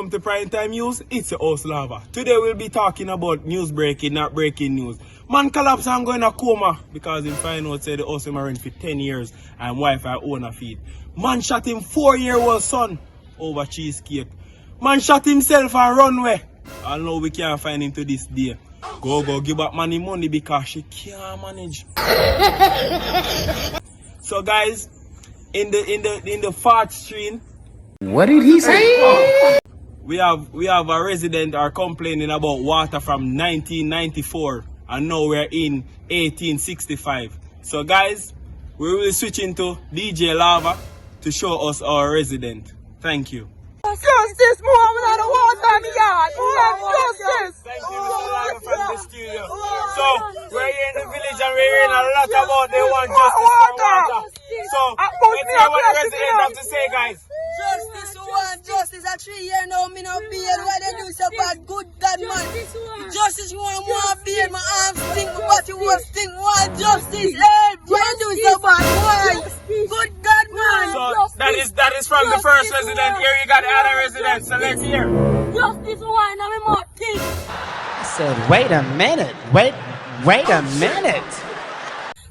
welcome to Primetime News. It's your host Lava. Today we'll be talking about news breaking, not breaking news. Man collapse and going to coma because him find out say the house him rent for 10 years and wife I own a feed. Man shot him 4-year-old son over cheesecake. Man shot himself and run away. I know we can't find him to this day. Go give back money because she can't manage. So guys, in the fart stream. What did he say? We have a resident are complaining about water from 1994 and now we're in 1865. So guys, we will switch into DJ Lava to show us our resident. Thank you. Justice, more without the water in the yard. Justice. Thank you, Mr. Lava from the studio. So we're here in the village and we're hearing a lot about they want justice for water. So let's hear what the residents have to say, guys. Justice, who want justice? A 3 year now, me no beard. Why they do so bad? Good God, man. Justice, you want more beard? My arms stink, my body was stink. Want justice? Hey, why they do so bad? Why? Good God, man. So that is from the first resident. Here you got the other resident. So let's hear. Justice, who want me more teeth? I said, wait a minute. Wait a minute.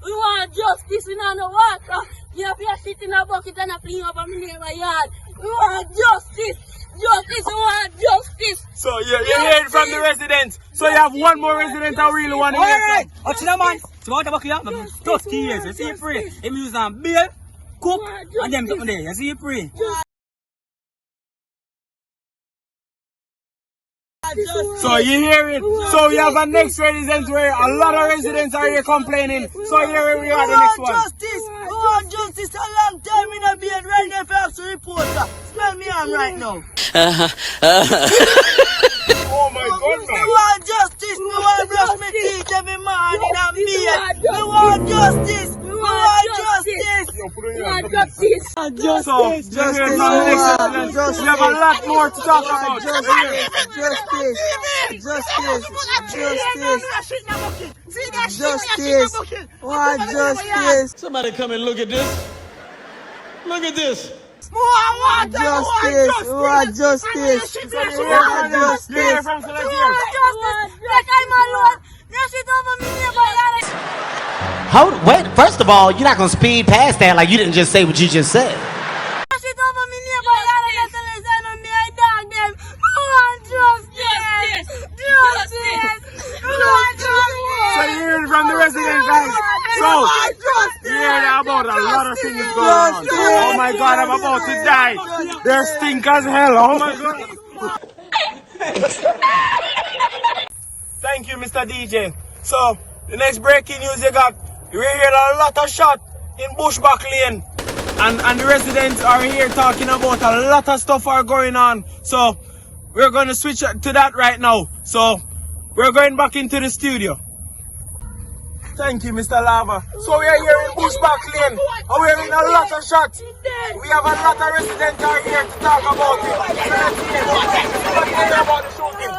We want justice in the water. You have to sit in a bucket and a clean up a neighbor yard. We want justice. Justice, we want justice. So you're hearing from the residents. So you have one more resident I really want to hear. Alright, what's in the man? It's about the bucket up, 30 years. You see it free. Him use on beer, cook, and them something there. You see it free. So you hear it. So we have a next resident where a lot of residents are here complaining. So here we are the next one. Justice. We want justice a long time in a beard right now for us to report. Spell me on right now. Oh my God, We want justice. We want brush my teeth every morning and beard. We want justice. We want justice. We want justice. So you hear from the next resident. We have a lot more to talk about. Justice. Want justice. Somebody come and look at this. Look at this. Justice. Want justice. You hear from so let's hear. Wait, first of all, you're not gonna speed past that like you didn't just say what you just said. So you hear from the residents, guys. So you hear about a lot of things going on. Oh my God, I'm about to die. They stink as hell. Oh my God. Thank you, Mr. DJ. So the next breaking news you got, we hear a lot of shot in Bushback Lane. And the residents are here talking about a lot of stuff are going on. So we're going to switch to that right now. So we're going back into the studio. Thank you, Mr. Lava. So we are here in Bushback Lane. And we're in a lot of shots. We have a lot of residents are here to talk about it. So let's hear about the shooting.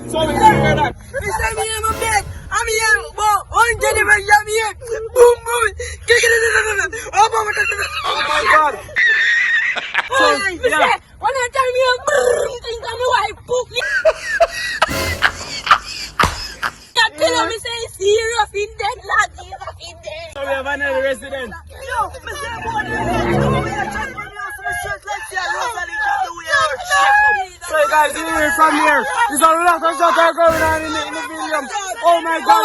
So we can hear that. I'm here, but one delivery, I'm here. Boom, boom. Oh my God. So, yeah. When I tell me, think I'm white book. Tell me say serious in dead lad, serious in dead. So we have another resident. Yo, Mr. So you guys you hear it from here. There's a lot of shots are going on in the video. Oh my God.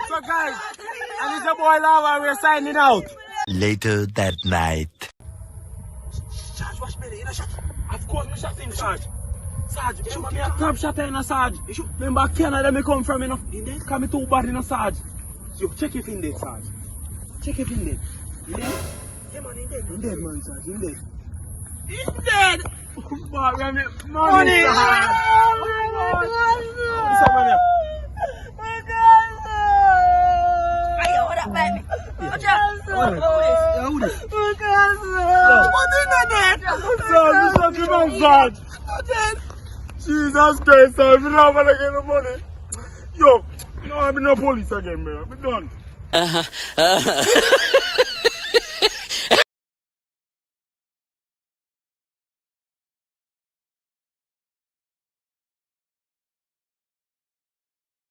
So guys, and it's a boy Lava, we're signing out. Later that night. Sarge, watch me, you shot. Of course, me shot him, Sarge. Sarge, remember me a crab shot in a Sarge. Remember Canada me come from, you know. Come me too bad in a Sarge. Yo, check if in dead, Sarge. Check if in dead. You dead? Yeah, man, in dead. In dead, man, Sarge, in dead. In dead! Money! Money! What's up, man? What up, baby? What's up? Who this? What in that? Sarge, you shot him, Sarge. Jesus Christ, Sarge, we don't want to get the money. Yo, no, I'm no police again, man. I'm done.